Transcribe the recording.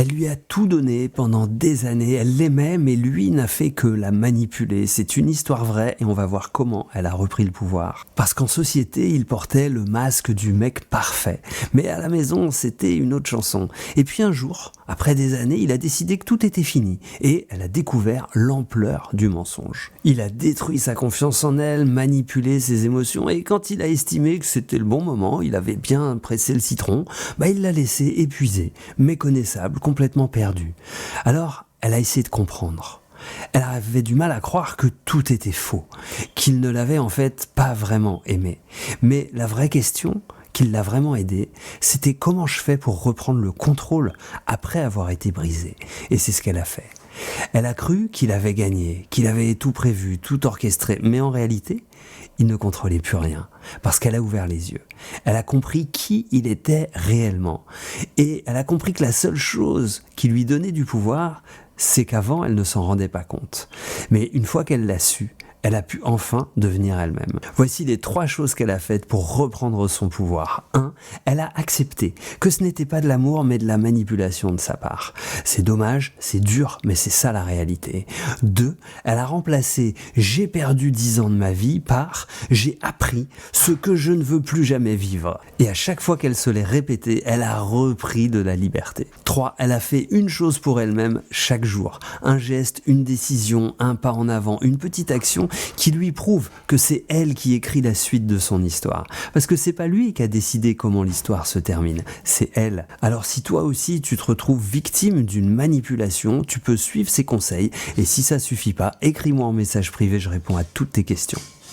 Elle lui a tout donné pendant des années, elle l'aimait, mais lui n'a fait que la manipuler. C'est une histoire vraie et on va voir comment elle a repris le pouvoir. Parce qu'en société, il portait le masque du mec parfait. Mais à la maison, c'était une autre chanson. Et puis un jour, après des années, il a décidé que tout était fini. Et elle a découvert l'ampleur du mensonge. Il a détruit sa confiance en elle, manipulé ses émotions, et quand il a estimé que c'était le bon moment, il avait bien pressé le citron, il l'a laissé épuisé, méconnaissable, complètement perdu. Alors, elle a essayé de comprendre. Elle avait du mal à croire que tout était faux, qu'il ne l'avait en fait pas vraiment aimé. Mais la vraie question qui l'a vraiment aidée, c'était comment je fais pour reprendre le contrôle après avoir été brisée. Et c'est ce qu'elle a fait. Elle a cru qu'il avait gagné, qu'il avait tout prévu, tout orchestré, mais en réalité, il ne contrôlait plus rien, parce qu'elle a ouvert les yeux. Elle a compris qui il était réellement. Et elle a compris que la seule chose qui lui donnait du pouvoir, c'est qu'avant, elle ne s'en rendait pas compte. Mais une fois qu'elle l'a su, elle a pu enfin devenir elle-même. Voici les 3 choses qu'elle a faites pour reprendre son pouvoir. 1. Elle a accepté que ce n'était pas de l'amour, mais de la manipulation de sa part. C'est dommage, c'est dur, mais c'est ça la réalité. 2. Elle a remplacé « j'ai perdu 10 ans de ma vie » par « j'ai appris ce que je ne veux plus jamais vivre ». Et à chaque fois qu'elle se l'est répété, elle a repris de la liberté. 3. Elle a fait une chose pour elle-même chaque jour. Un geste, une décision, un pas en avant, une petite action qui lui prouve que c'est elle qui écrit la suite de son histoire. Parce que c'est pas lui qui a décidé comment l'histoire se termine, c'est elle. Alors si toi aussi tu te retrouves victime d'une manipulation, tu peux suivre ses conseils et si ça suffit pas, écris-moi en message privé, je réponds à toutes tes questions.